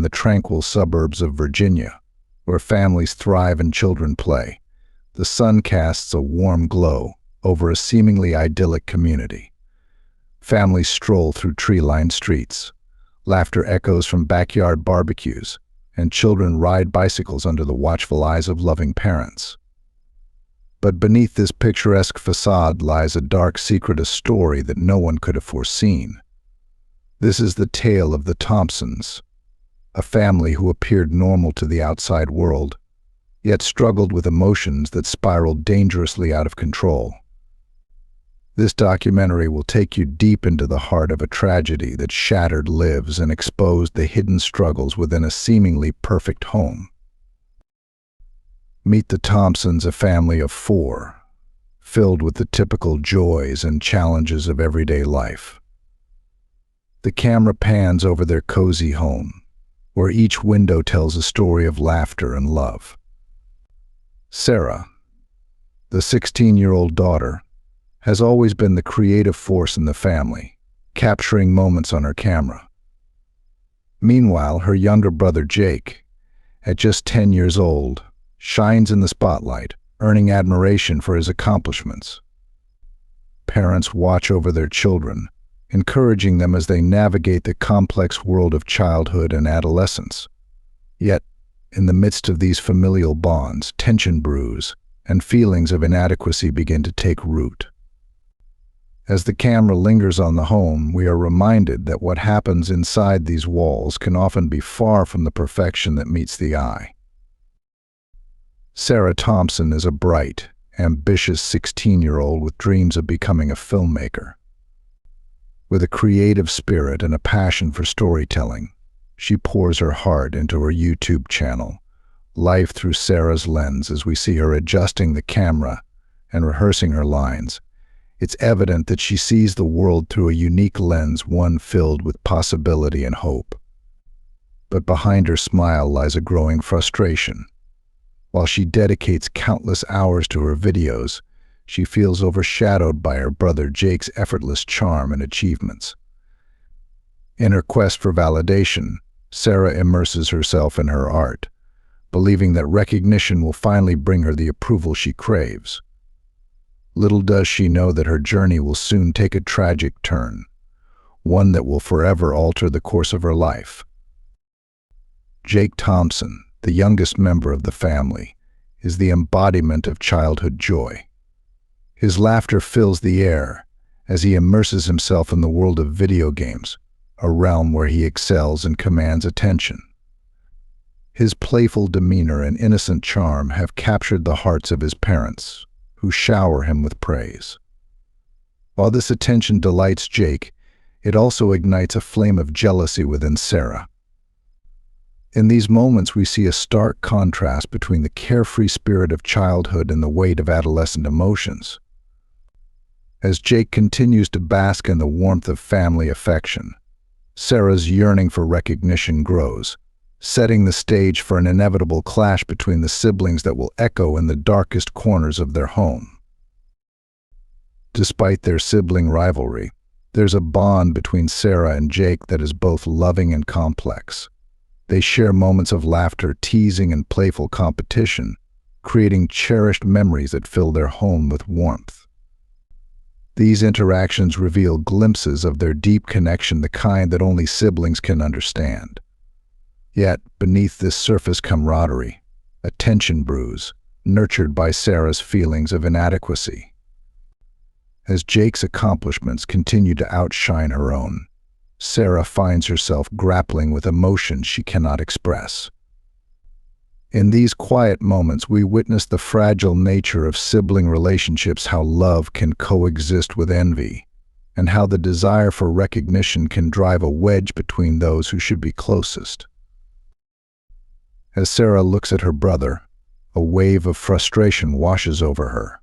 in the tranquil suburbs of Virginia, where families thrive and children play, the sun casts a warm glow over a seemingly idyllic community. Families stroll through tree-lined streets. Laughter echoes from backyard barbecues, and children ride bicycles under the watchful eyes of loving parents. But beneath this picturesque facade lies a dark secret, a story that no one could have foreseen. This is the tale of the Thompsons, a family who appeared normal to the outside world, yet struggled with emotions that spiraled dangerously out of control. This documentary will take you deep into the heart of a tragedy that shattered lives and exposed the hidden struggles within a seemingly perfect home. Meet the Thompsons, a family of 4, filled with the typical joys and challenges of everyday life. The camera pans over their cozy home, where each window tells a story of laughter and love. Sarah, the 16-year-old daughter, has always been the creative force in the family, capturing moments on her camera. Meanwhile, her younger brother Jake, at just 10 years old, shines in the spotlight, earning admiration for his accomplishments. Parents watch over their children, encouraging them as they navigate the complex world of childhood and adolescence. Yet, in the midst of these familial bonds, tension brews, and feelings of inadequacy begin to take root. As the camera lingers on the home, we are reminded that what happens inside these walls can often be far from the perfection that meets the eye. Sarah Thompson is a bright, ambitious 16-year-old with dreams of becoming a filmmaker. With a creative spirit and a passion for storytelling, she pours her heart into her YouTube channel, Life Through Sarah's Lens. As we see her adjusting the camera and rehearsing her lines, it's evident that she sees the world through a unique lens, one filled with possibility and hope. But behind her smile lies a growing frustration. While she dedicates countless hours to her videos, she feels overshadowed by her brother Jake's effortless charm and achievements. In her quest for validation, Sarah immerses herself in her art, believing that recognition will finally bring her the approval she craves. Little does she know that her journey will soon take a tragic turn, one that will forever alter the course of her life. Jake Thompson, the youngest member of the family, is the embodiment of childhood joy. His laughter fills the air as he immerses himself in the world of video games, a realm where he excels and commands attention. His playful demeanor and innocent charm have captured the hearts of his parents, who shower him with praise. While this attention delights Jake, it also ignites a flame of jealousy within Sarah. In these moments, we see a stark contrast between the carefree spirit of childhood and the weight of adolescent emotions. As Jake continues to bask in the warmth of family affection, Sarah's yearning for recognition grows, setting the stage for an inevitable clash between the siblings that will echo in the darkest corners of their home. Despite their sibling rivalry, there's a bond between Sarah and Jake that is both loving and complex. They share moments of laughter, teasing, and playful competition, creating cherished memories that fill their home with warmth. These interactions reveal glimpses of their deep connection, the kind that only siblings can understand. Yet, beneath this surface camaraderie, a tension brews, nurtured by Sarah's feelings of inadequacy. As Jake's accomplishments continue to outshine her own, Sarah finds herself grappling with emotions she cannot express. In these quiet moments, we witness the fragile nature of sibling relationships, how love can coexist with envy, and how the desire for recognition can drive a wedge between those who should be closest. As Sarah looks at her brother, a wave of frustration washes over her.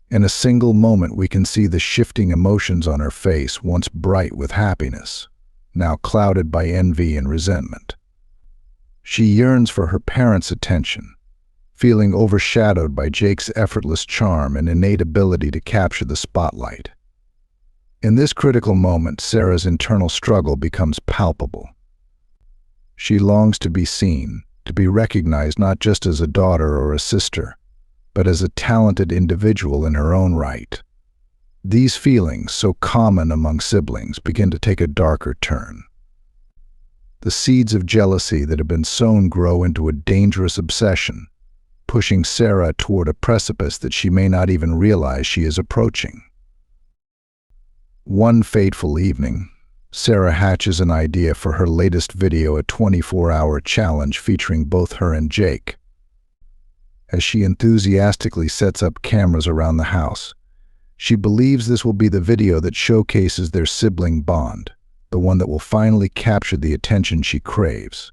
In a single moment, we can see the shifting emotions on her face, once bright with happiness, now clouded by envy and resentment. She yearns for her parents' attention, feeling overshadowed by Jake's effortless charm and innate ability to capture the spotlight. In this critical moment, Sarah's internal struggle becomes palpable. She longs to be seen, to be recognized not just as a daughter or a sister, but as a talented individual in her own right. These feelings, so common among siblings, begin to take a darker turn. The seeds of jealousy that have been sown grow into a dangerous obsession, pushing Sarah toward a precipice that she may not even realize she is approaching. One fateful evening, Sarah hatches an idea for her latest video, a 24-hour challenge featuring both her and Jake. As she enthusiastically sets up cameras around the house, she believes this will be the video that showcases their sibling bond, the one that will finally capture the attention she craves.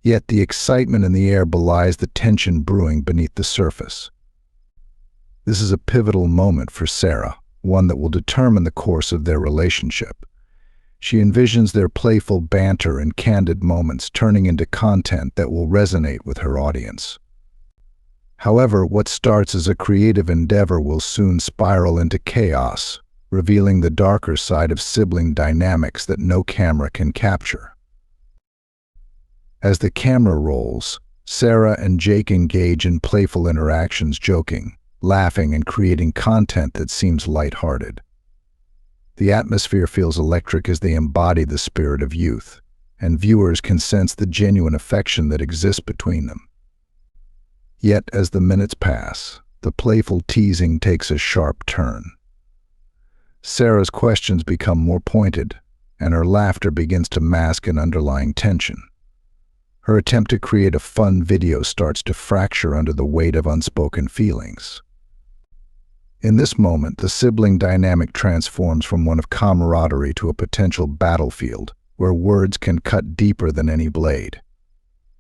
Yet the excitement in the air belies the tension brewing beneath the surface. This is a pivotal moment for Sarah, one that will determine the course of their relationship. She envisions their playful banter and candid moments turning into content that will resonate with her audience. However, what starts as a creative endeavor will soon spiral into chaos, revealing the darker side of sibling dynamics that no camera can capture. As the camera rolls, Sarah and Jake engage in playful interactions, joking, laughing, and creating content that seems lighthearted. The atmosphere feels electric as they embody the spirit of youth, and viewers can sense the genuine affection that exists between them. Yet, as the minutes pass, the playful teasing takes a sharp turn. Sarah's questions become more pointed, and her laughter begins to mask an underlying tension. Her attempt to create a fun video starts to fracture under the weight of unspoken feelings. In this moment, the sibling dynamic transforms from one of camaraderie to a potential battlefield, where words can cut deeper than any blade.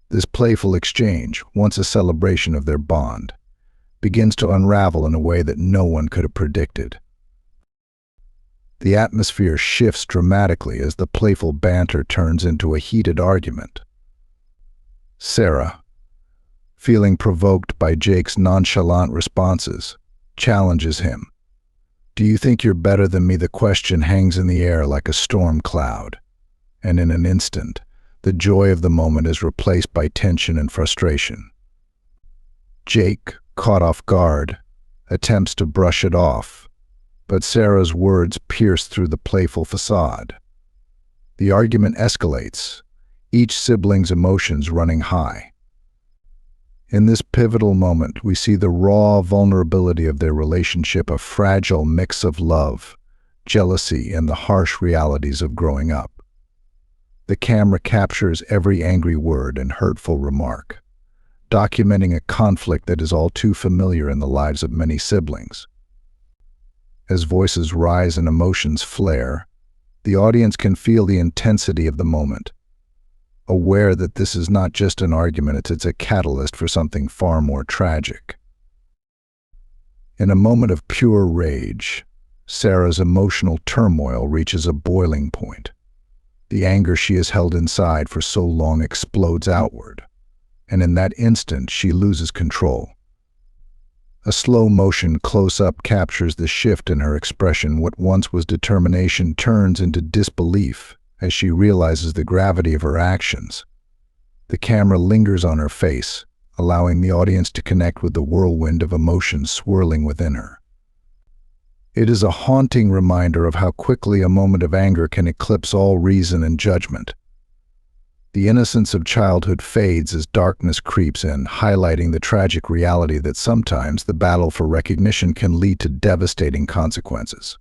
This playful exchange, once a celebration of their bond, begins to unravel in a way that no one could have predicted. The atmosphere shifts dramatically as the playful banter turns into a heated argument. Sarah, feeling provoked by Jake's nonchalant responses, challenges him. "Do you think you're better than me?" The question hangs in the air like a storm cloud, and in an instant, the joy of the moment is replaced by tension and frustration. Jake, caught off guard, attempts to brush it off, but Sarah's words pierce through the playful facade. The argument escalates, each sibling's emotions running high. In this pivotal moment, we see the raw vulnerability of their relationship, a fragile mix of love, jealousy, and the harsh realities of growing up. The camera captures every angry word and hurtful remark, documenting a conflict that is all too familiar in the lives of many siblings. As voices rise and emotions flare, the audience can feel the intensity of the moment, aware that this is not just an argument, it's a catalyst for something far more tragic. In a moment of pure rage, Sarah's emotional turmoil reaches a boiling point. The anger she has held inside for so long explodes outward, and in that instant she loses control. A slow-motion close-up captures the shift in her expression. What once was determination turns into disbelief as she realizes the gravity of her actions. The camera lingers on her face, allowing the audience to connect with the whirlwind of emotions swirling within her. It is a haunting reminder of how quickly a moment of anger can eclipse all reason and judgment. The innocence of childhood fades as darkness creeps in, highlighting the tragic reality that sometimes the battle for recognition can lead to devastating consequences.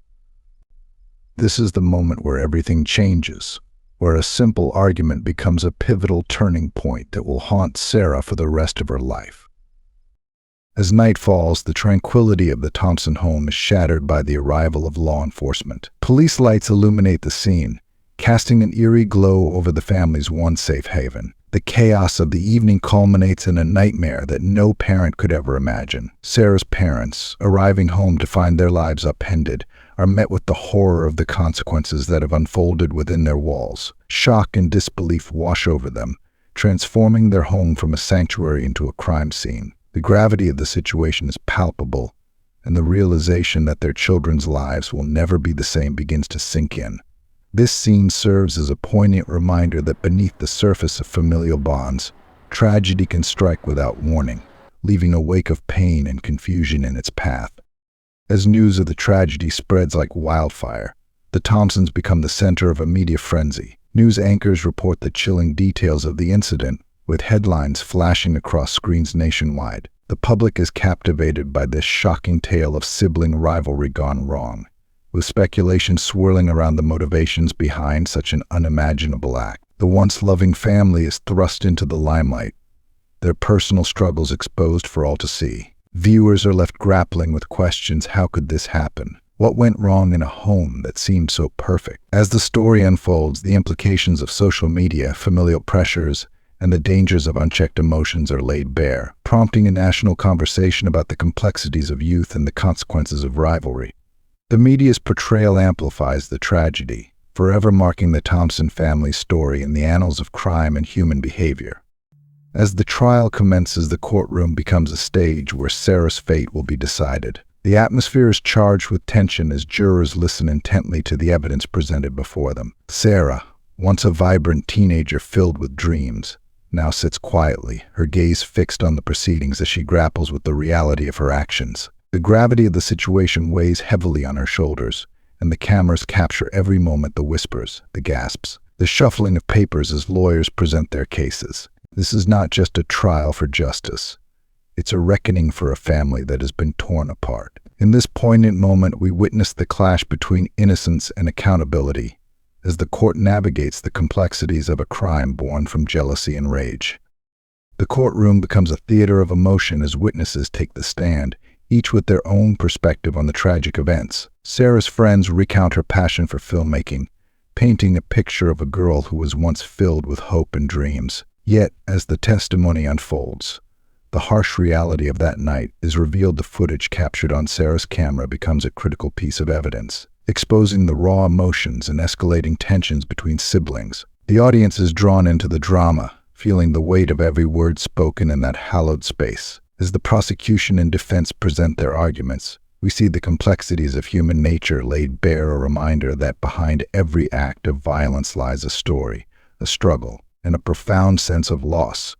This is the moment where everything changes, where a simple argument becomes a pivotal turning point that will haunt Sarah for the rest of her life. As night falls, the tranquility of the Thompson home is shattered by the arrival of law enforcement. Police lights illuminate the scene, casting an eerie glow over the family's once safe haven. The chaos of the evening culminates in a nightmare that no parent could ever imagine. Sarah's parents, arriving home to find their lives upended, are met with the horror of the consequences that have unfolded within their walls. Shock and disbelief wash over them, transforming their home from a sanctuary into a crime scene. The gravity of the situation is palpable, and the realization that their children's lives will never be the same begins to sink in. This scene serves as a poignant reminder that beneath the surface of familial bonds, tragedy can strike without warning, leaving a wake of pain and confusion in its path. As news of the tragedy spreads like wildfire, the Thompsons become the center of a media frenzy. News anchors report the chilling details of the incident, with headlines flashing across screens nationwide. The public is captivated by this shocking tale of sibling rivalry gone wrong, with speculation swirling around the motivations behind such an unimaginable act. The once loving family is thrust into the limelight, their personal struggles exposed for all to see. Viewers are left grappling with questions: how could this happen? What went wrong in a home that seemed so perfect? As the story unfolds, the implications of social media, familial pressures, and the dangers of unchecked emotions are laid bare, prompting a national conversation about the complexities of youth and the consequences of rivalry. The media's portrayal amplifies the tragedy, forever marking the Thompson family's story in the annals of crime and human behavior. As the trial commences, the courtroom becomes a stage where Sarah's fate will be decided. The atmosphere is charged with tension as jurors listen intently to the evidence presented before them. Sarah, once a vibrant teenager filled with dreams, now sits quietly, her gaze fixed on the proceedings as she grapples with the reality of her actions. The gravity of the situation weighs heavily on her shoulders, and the cameras capture every moment: the whispers, the gasps, the shuffling of papers as lawyers present their cases. This is not just a trial for justice. It's a reckoning for a family that has been torn apart. In this poignant moment, we witness the clash between innocence and accountability, as the court navigates the complexities of a crime born from jealousy and rage. The courtroom becomes a theater of emotion as witnesses take the stand, each with their own perspective on the tragic events. Sarah's friends recount her passion for filmmaking, painting a picture of a girl who was once filled with hope and dreams. Yet, as the testimony unfolds, the harsh reality of that night is revealed. The footage captured on Sarah's camera becomes a critical piece of evidence, exposing the raw emotions and escalating tensions between siblings. The audience is drawn into the drama, feeling the weight of every word spoken in that hallowed space. As the prosecution and defense present their arguments, we see the complexities of human nature laid bare, a reminder that behind every act of violence lies a story, a struggle, and a profound sense of loss.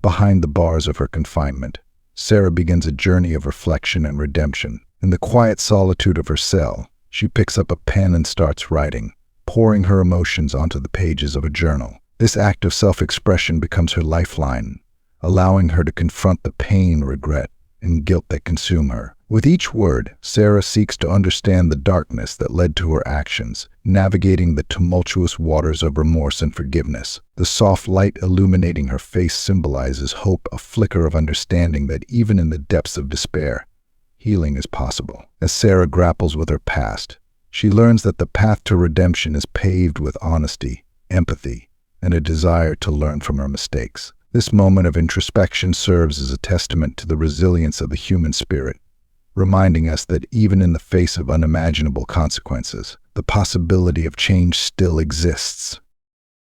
Behind the bars of her confinement, Sarah begins a journey of reflection and redemption. In the quiet solitude of her cell, she picks up a pen and starts writing, pouring her emotions onto the pages of a journal. This act of self-expression becomes her lifeline, allowing her to confront the pain, regret, and guilt that consume her. With each word, Sarah seeks to understand the darkness that led to her actions, navigating the tumultuous waters of remorse and forgiveness. The soft light illuminating her face symbolizes hope, a flicker of understanding that even in the depths of despair, healing is possible. As Sarah grapples with her past, she learns that the path to redemption is paved with honesty, empathy, and a desire to learn from her mistakes. This moment of introspection serves as a testament to the resilience of the human spirit, reminding us that even in the face of unimaginable consequences, the possibility of change still exists.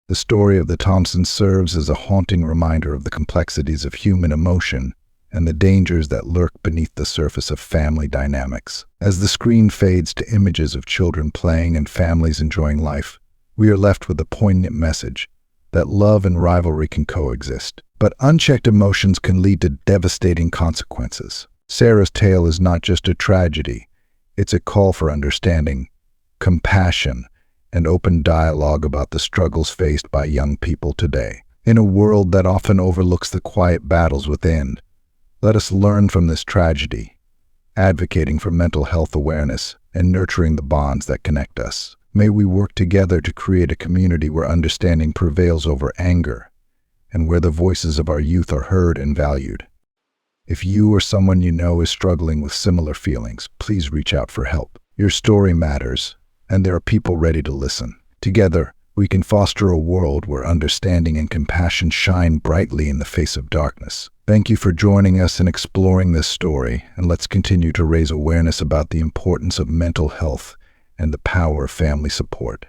The story of the Thompsons serves as a haunting reminder of the complexities of human emotion and the dangers that lurk beneath the surface of family dynamics. As the screen fades to images of children playing and families enjoying life, we are left with a poignant message that love and rivalry can coexist, but unchecked emotions can lead to devastating consequences. Sarah's tale is not just a tragedy, it's a call for understanding, compassion, and open dialogue about the struggles faced by young people today. In a world that often overlooks the quiet battles within, let us learn from this tragedy, advocating for mental health awareness and nurturing the bonds that connect us. May we work together to create a community where understanding prevails over anger and where the voices of our youth are heard and valued. If you or someone you know is struggling with similar feelings, please reach out for help. Your story matters, and there are people ready to listen. Together, we can foster a world where understanding and compassion shine brightly in the face of darkness. Thank you for joining us in exploring this story, and let's continue to raise awareness about the importance of mental health and the power of family support.